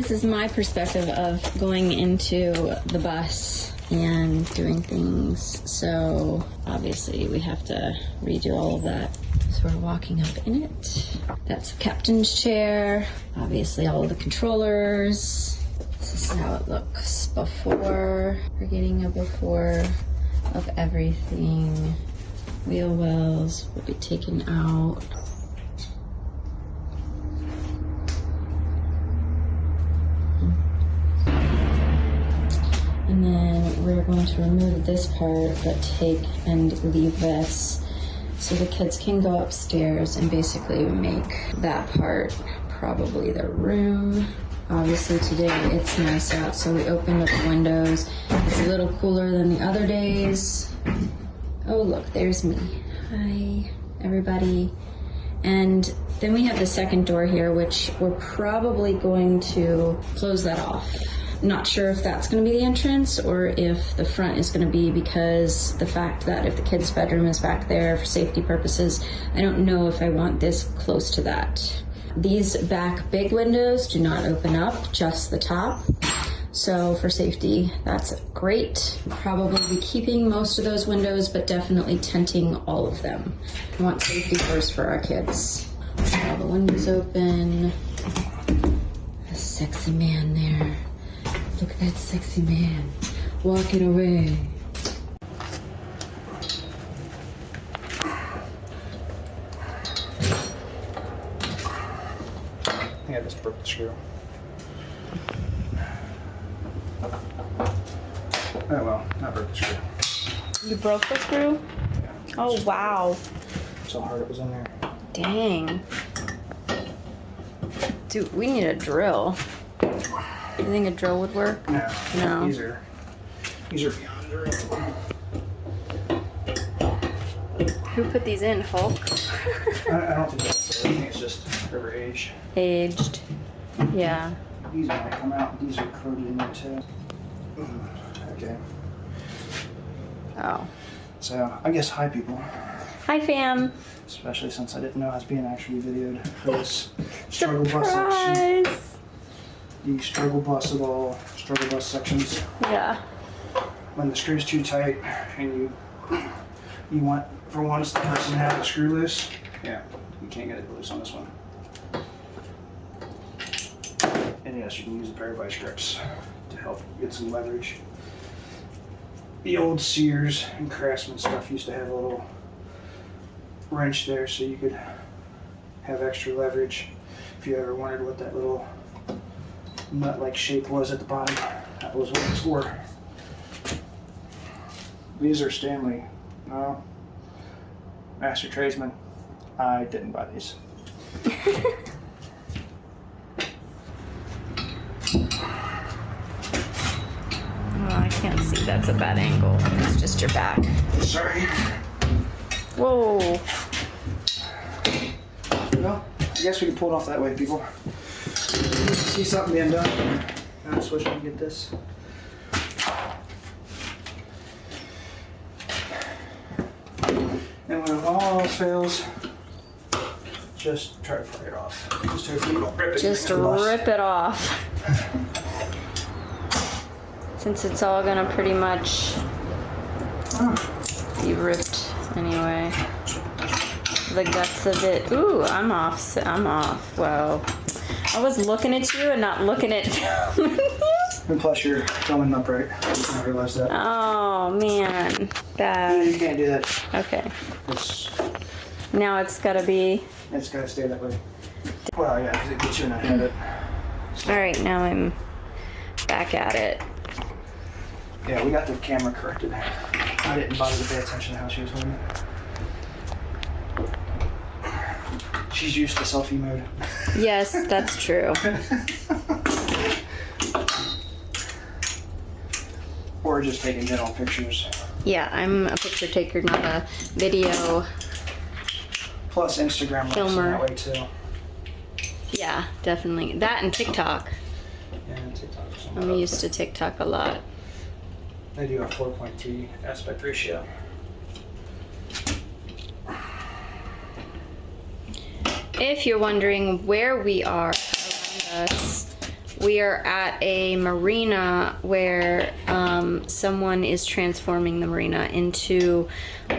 this is my perspective of going into the bus and doing things. So obviously we have to redo all of that. So we're walking up in it. That's the captain's chair. Obviously all of the controllers. This is how it looks before. We're getting a before of everything. Wheel wells will be taken out. And then we're going to remove this part, but take and leave this so the kids can go upstairs and basically make that part probably their room. Obviously today it's nice out, so we opened up the windows. It's a little cooler than the other days. Oh look, there's me. Hi, everybody. And then we have the second door here, which we're probably going to close that off. Not sure if that's going to be the entrance or if the front is going to be, because the fact that if the kids' bedroom is back there for safety purposes, I don't know if I want this close to that. These back big windows do not open up, just the top. So for safety, that's great. Probably be keeping most of those windows, but definitely tinting all of them. I want safety first for our kids. All the windows open. A sexy man there. Look at that sexy man walking away. I think I just broke the screw. Oh well, not broke the screw. You broke the screw? Yeah. Oh wow. So hard it was in there. Dang. Dude, we need a drill. You think a drill would work? No. These are beyond drill. Who put these in, Hulk? I don't think that's it. I think it's just over age. Aged. Yeah. These might come out. These are corroded in there too. Okay. Oh. So I guess hi people. Hi fam. Especially since I didn't know I was being actually videoed for this struggle bus section. Surprise! The struggle bus of all struggle bus sections. Yeah. When the screw's too tight and you want, for once, the person to have the screw loose, yeah, you can't get it loose on this one. And yes, you can use a pair of vice grips to help get some leverage. The old Sears and Craftsman stuff used to have a little wrench there so you could have extra leverage if you ever wondered what that little nut-like shape was at the bottom. That was what it was for. These are Stanley. No. Master Tradesman. I didn't buy these. Oh, I can't see. That's a bad angle. It's just your back. Sorry. Whoa. Well, I guess we can pull it off that way, people. See something being done. I just wish I could get this. And when all else fails, just try to pry it off. Just hopefully you don't rip it. Just rip it off. Since it's all gonna pretty much be ripped anyway. The guts of it. Ooh, I'm off. I'm off. Wow. I was looking at you and not looking at filming you. And plus you're filming upright. I didn't realize that. Oh man. Bad. You can't do that. Okay. It's Now gotta be. It's gotta stay that way. Well, yeah, because it gets you in a habit. Alright, now I'm back at it. Yeah, we got the camera corrected. I didn't bother to pay attention to how she was holding it. She's used to selfie mode. Yes, that's true. Or just taking general pictures. Yeah, I'm a picture taker, not a video. Plus Instagram works in Filmer. that way too. Yeah, definitely. That and TikTok. Yeah, and TikTok or something. I'm used to TikTok a lot. They do a 4.3 aspect ratio. If you're wondering where we are around us, we are at a marina where someone is transforming the marina into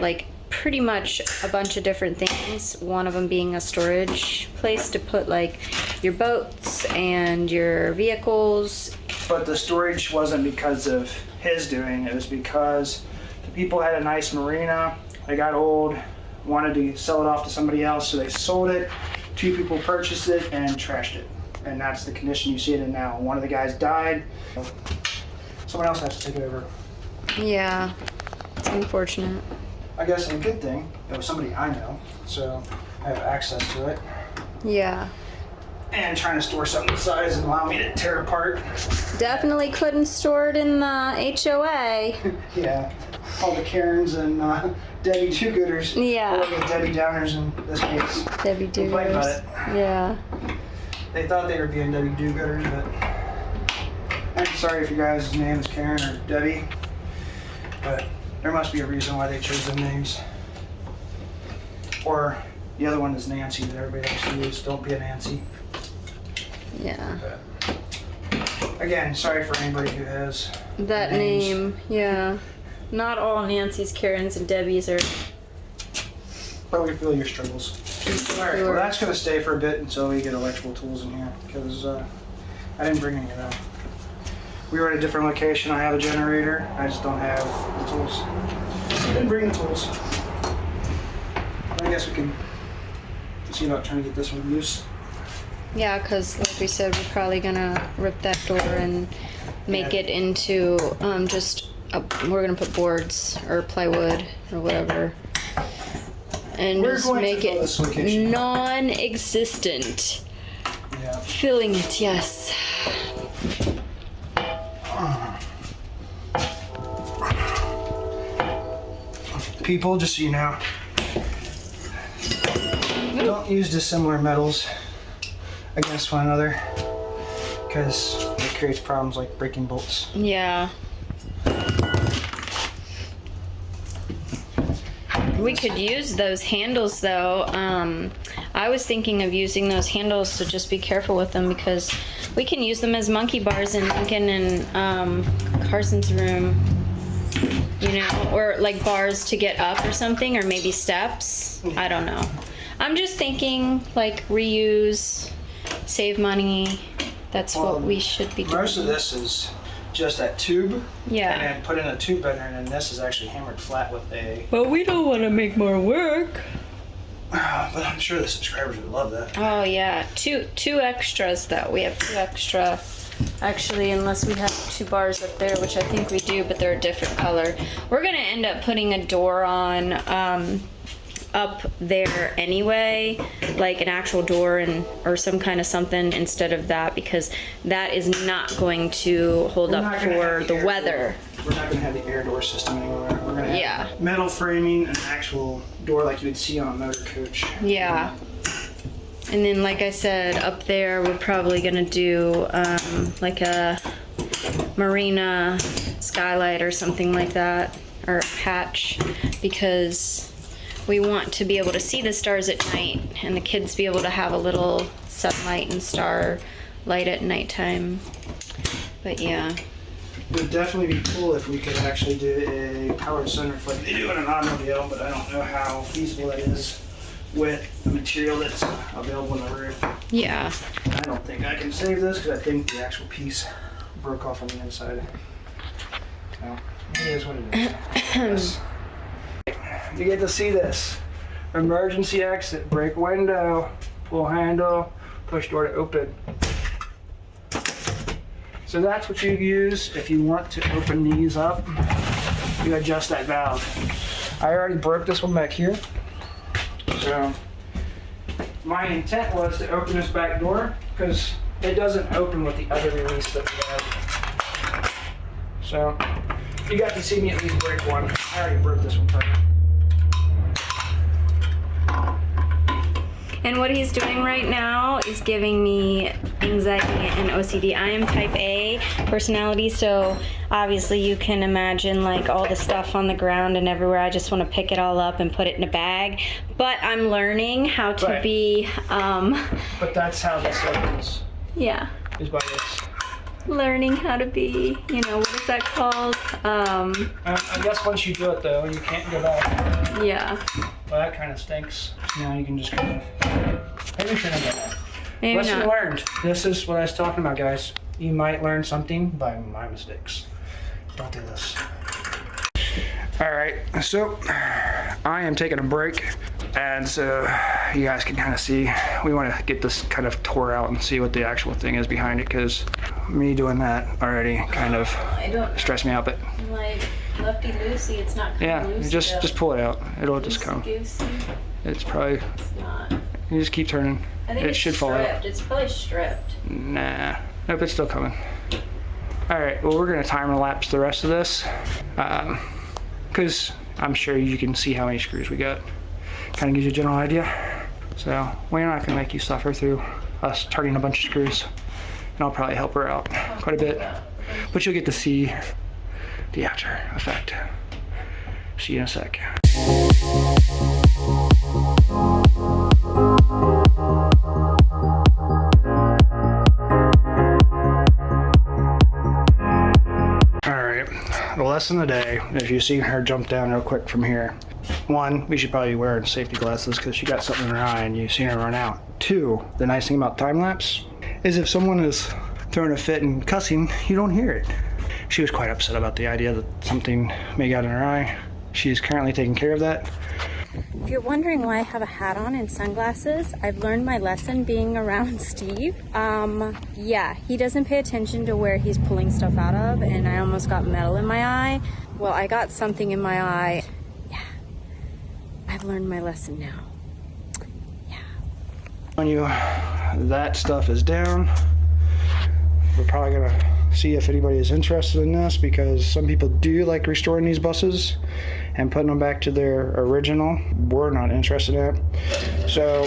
like pretty much a bunch of different things. One of them being a storage place to put like your boats and your vehicles. But the storage wasn't because of his doing, it was because the people had a nice marina, they got old, wanted to sell it off to somebody else, so they sold it. 2 people purchased it and trashed it. And that's the condition you see it in now. One of the guys died, someone else has to take it over. Yeah, it's unfortunate. I guess a good thing, it was somebody I know, so I have access to it. Yeah. And trying to store something the size and allow me to tear it apart. Definitely couldn't store it in the HOA. Yeah, all the Karens and Debbie do-gooders. Yeah. Or the Debbie Downers in this case. Debbie Complain about do-gooders. it. Yeah. They thought they were being Debbie do-gooders, but I'm sorry if your guys' name is Karen or Debbie, but there must be a reason why they chose them names. Or the other one is Nancy that everybody likes to use. Don't be a Nancy. Yeah. But again, sorry for anybody who has That names. name, yeah. Not all Nancy's, Karens, and Debbies are. But we feel your struggles. Alright, well that's going to stay for a bit until we get electrical tools in here, because I didn't bring any of them. We were at a different location, I have a generator, I just don't have the tools. I didn't bring the tools. I guess we can see about trying to get this one loose. Yeah, because like we said, we're probably gonna rip that door and make it into we're gonna put boards or plywood or whatever, and We're just going to make fill this location. it non-existent. Yeah. Filling it, yes. People, just so you know, don't use dissimilar metals against one another, because it creates problems like breaking bolts. Yeah. We could use those handles though. I was thinking of using those handles, so just be careful with them because we can use them as monkey bars in Lincoln and Carson's room. You know, or like bars to get up or something, or maybe steps. I don't know. I'm just thinking like reuse, save money. That's what we should be doing. Most of this is just that tube. Yeah. And then put in a tube bender, and then this is actually hammered flat with a. But we don't want to make more work. But I'm sure the subscribers would love that. Oh yeah, two extras though. We have 2 extra. Actually, unless we have 2 bars up there, which I think we do, but they're a different color. We're gonna end up putting a door on up there anyway, like an actual door or some kind of something instead of that, because that is not going to hold up for the weather. We're not gonna have the air door system anymore. We're gonna have metal framing and an actual door like you would see on a motor coach. Yeah. And then, like I said, up there we're probably gonna do like a marina skylight or something like that, or hatch, because we want to be able to see the stars at night and the kids be able to have a little sunlight and star light at nighttime. But yeah. It would definitely be cool if we could actually do a powered sunroof like they do in an automobile, but I don't know how feasible that is with the material that's available in the roof. Yeah. I don't think I can save this because I think the actual piece broke off on the inside. So, it is what it is. You get to see this. Emergency exit, break window, pull handle, push door to open. So that's what you use if you want to open these up. You adjust that valve. I already broke this one back here. So my intent was to open this back door because it doesn't open with the other release that we have. So you got to see me at least break one. I already broke this one apart. And what he's doing right now is giving me anxiety and OCD. I am type A personality, so obviously you can imagine like all the stuff on the ground and everywhere. I just want to pick it all up and put it in a bag. But I'm learning how to be... But that's how this opens. Yeah. Is by this. learning how to be, you know, what is that called? I guess once you do it though, you can't go back. Yeah. Well, that kind of stinks. Now you can just kind of, maybe shouldn't have done that. Maybe Lesson not. learned. This is what I was talking about, guys. You might learn something by my mistakes. Don't do this. All right, so I am taking a break, and so you guys can kind of see, we want to get this kind of tore out and see what the actual thing is behind it, because me doing that already kind of stressed me out, but Like lefty loosey, it's not yeah, just pull it out. It'll just come. Goosey. It's probably, It's not. you just keep turning. I think It it's should fall stripped. out. It's probably stripped. Nah, nope, it's still coming. All right, well, we're gonna time elapse the rest of this, because I'm sure you can see how many screws we got. Kind of gives you a general idea. So we're not gonna make you suffer through us turning a bunch of screws, and I'll probably help her out quite a bit. But you'll get to see the after effect. See you in a sec. The lesson of the day, if you've seen her jump down real quick from here, one, we should probably be wearing safety glasses because she got something in her eye and you've seen her run out. Two, the nice thing about time lapse is if someone is throwing a fit and cussing, you don't hear it. She was quite upset about the idea that something may got in her eye. She's currently taking care of that. If you're wondering why I have a hat on and sunglasses, I've learned my lesson being around Steve. Yeah, he doesn't pay attention to where he's pulling stuff out of, and I almost got metal in my eye. Well, I got something in my eye. Yeah, I've learned my lesson now. Yeah. When that stuff is down, we're probably gonna see if anybody is interested in this, because some people do like restoring these buses and putting them back to their original. We're not interested in it. So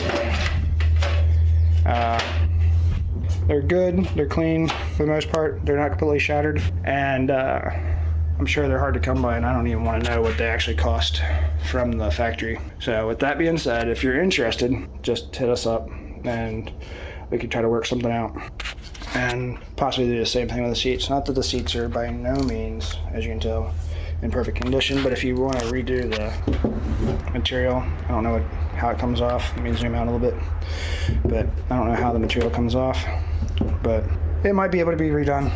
they're good, they're clean for the most part, they're not completely shattered, and I'm sure they're hard to come by, and I don't even want to know what they actually cost from the factory. So with that being said, if you're interested, just hit us up and we can try to work something out. And possibly do the same thing with the seats. Not that the seats are by no means, as you can tell, in perfect condition, but if you want to redo the material, I don't know how it comes off. Let me zoom out a little bit. But I don't know how the material comes off, but it might be able to be redone,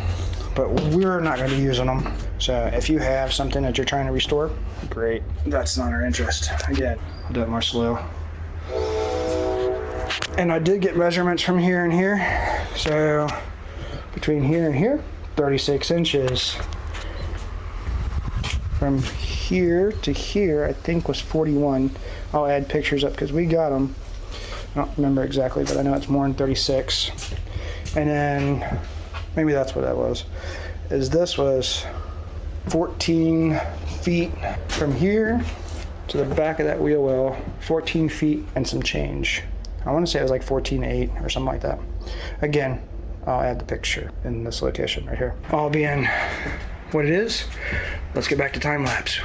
but we're not going to be using them. So if you have something that you're trying to restore, great. That's not our interest. Again, I'll do it more slow. And I did get measurements from here and here. So between here and here, 36 inches. From here to here, I think was 41. I'll add pictures up because we got them. I don't remember exactly, but I know it's more than 36. And then maybe that's what that was. Is this was 14 feet from here to the back of that wheel well, 14 feet and some change. I want to say it was like 14.8 or something like that. Again, I'll add the picture in this location right here. All being what it is, let's get back to time lapse.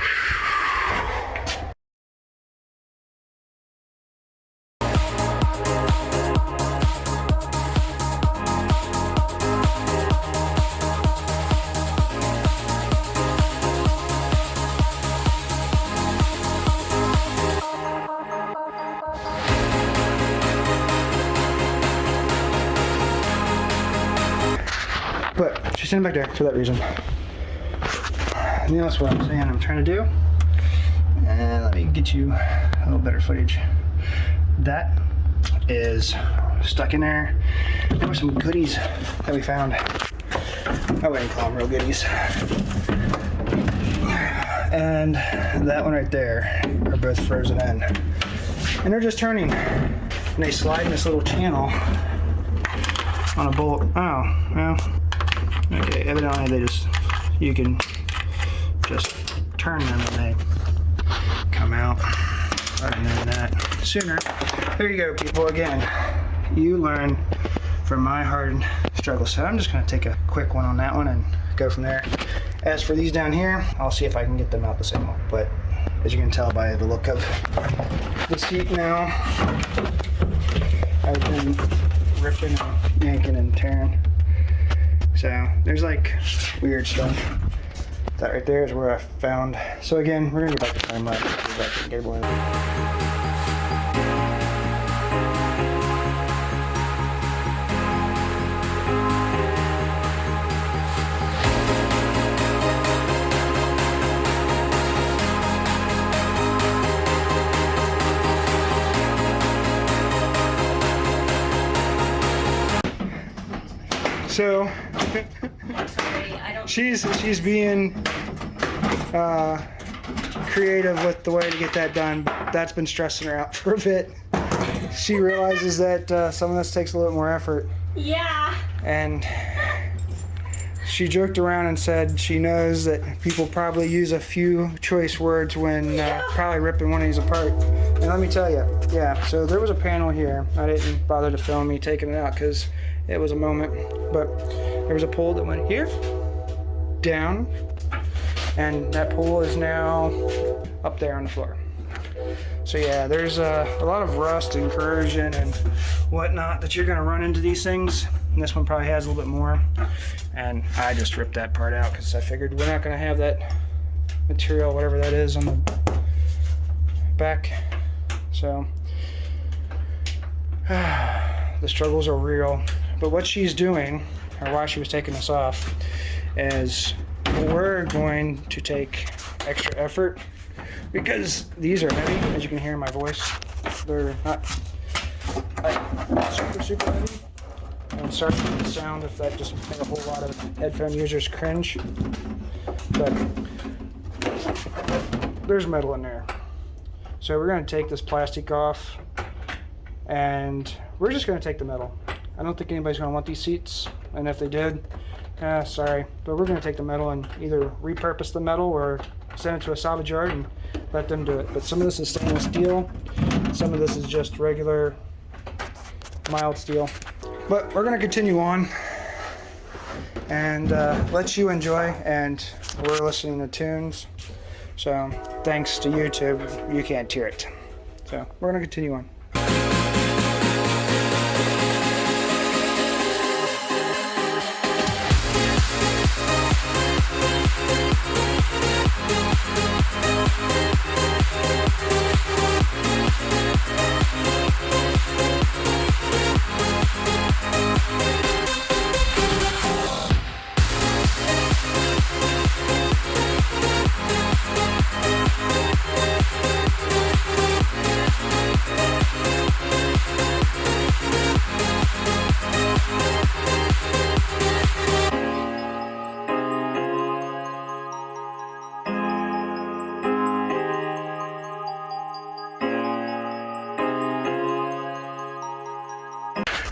But she's sitting back there for that reason. And that's what I'm saying I'm trying to do. And let me get you a little better footage. That is stuck in there. There were some goodies that we found. I wouldn't call them real goodies. And that one right there are both frozen in. And they're just turning. And they slide in this little channel on a bolt. Oh, well. Okay, evidently you can just turn them and they come out. I'd have known that sooner. There you go, people. Again, you learn from my hard struggle. So I'm just going to take a quick one on that one and go from there. As for these down here, I'll see if I can get them out the same way. But as you can tell by the look of the seat now, I've been ripping and yanking and tearing. So there's like weird stuff. That right there is where I found. So again, we're gonna get back to time lapse. Get back to the cable. So she's being creative with the way to get that done. That's been stressing her out for a bit. She realizes that some of this takes a little more effort. Yeah. And she joked around and said she knows that people probably use a few choice words when probably ripping one of these apart. And let me tell you, yeah, so there was a panel here. I didn't bother to film me taking it out because it was a moment, but there was a pole that went here, down, and that pole is now up there on the floor. So yeah, there's a lot of rust and corrosion and whatnot that you're gonna run into these things. And this one probably has a little bit more. And I just ripped that part out because I figured we're not gonna have that material, whatever that is, on the back. So the struggles are real. But what she's doing, or why she was taking this off, is we're going to take extra effort because these are heavy, as you can hear in my voice. They're not like super heavy. I'm sorry for the sound if that just made a whole lot of headphone users cringe. But there's metal in there. So we're going to take this plastic off and we're just going to take the metal. I don't think anybody's going to want these seats, and if they did, sorry. But we're going to take the metal and either repurpose the metal or send it to a salvage yard and let them do it. But some of this is stainless steel, some of this is just regular mild steel. But we're going to continue on and let you enjoy, and we're listening to tunes. So thanks to YouTube, you can't hear it. So we're going to continue on.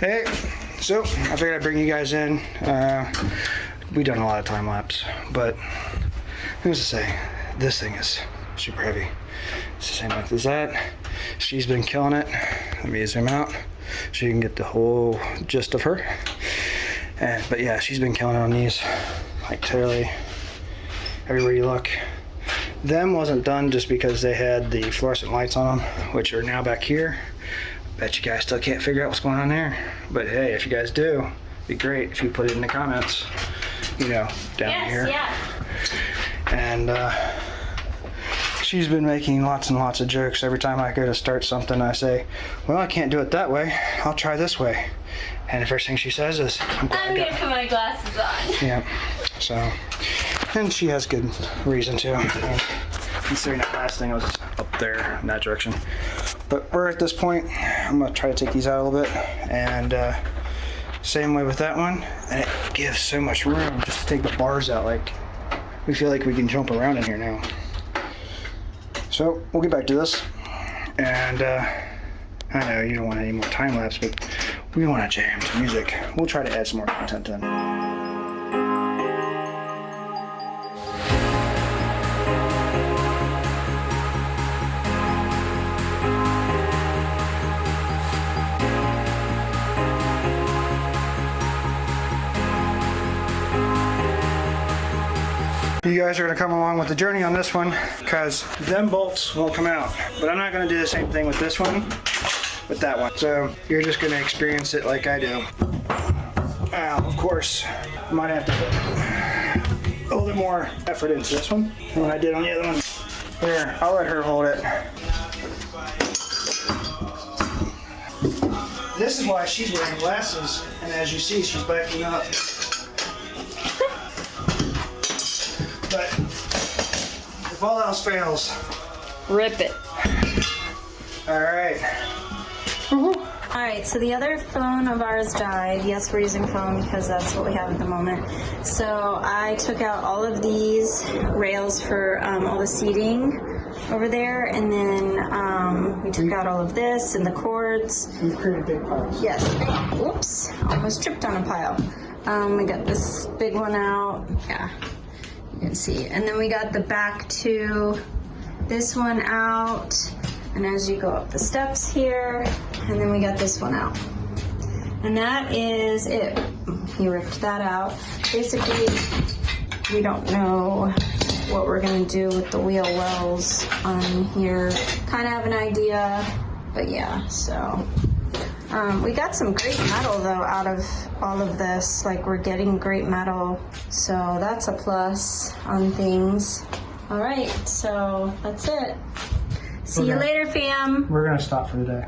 Hey, so I figured I'd bring you guys in. We've done a lot of time lapse, but who's to say, this thing is super heavy. It's the same length as that. She's been killing it. Let me zoom out so you can get the whole gist of her. But yeah, she's been killing it on these, like totally everywhere you look. Them wasn't done just because they had the fluorescent lights on them, which are now back here. Bet you guys still can't figure out what's going on there. But hey, if you guys do, it'd be great if you put it in the comments, you know, down here. Yeah. And she's been making lots and lots of jokes. Every time I go to start something, I say, well, I can't do it that way. I'll try this way. And the first thing she says is, I'm gonna put my glasses on. Yeah. So, and she has good reason to. Considering that last thing was up there in that direction. But we're at this point. I'm gonna try to take these out a little bit, and same way with that one. And it gives so much room just to take the bars out. Like, we feel like we can jump around in here now. So we'll get back to this. And I know you don't want any more time lapse, but we want to jam to music. We'll try to add some more content in. You guys are going to come along with the journey on this one because them bolts won't come out. But I'm not going to do the same thing with this one, with that one. So you're just going to experience it like I do. Of course, might have to put a little bit more effort into this one than what I did on the other one. Here, I'll let her hold it. This is why she's wearing glasses, and as you see, she's backing up. But if all else fails, Rip it. all right. All right, so the other phone of ours died. Yes, we're using phone because that's what we have at the moment. So I took out all of these rails for all the seating over there, and then we took out all of this and the cords. We've created big piles. Yes. Whoops, almost tripped on a pile. We got this big one out. Yeah, you can see. And then we got the back to this one out. And as you go up the steps here, and then we got this one out. And that is it. He ripped that out. Basically, we don't know what we're gonna do with the wheel wells on here. Kind of have an idea, but yeah, so. We got some great metal though out of all of this. Like, we're getting great metal, so that's a plus on things. All right, so that's it. See you later, fam. We're gonna stop for the day.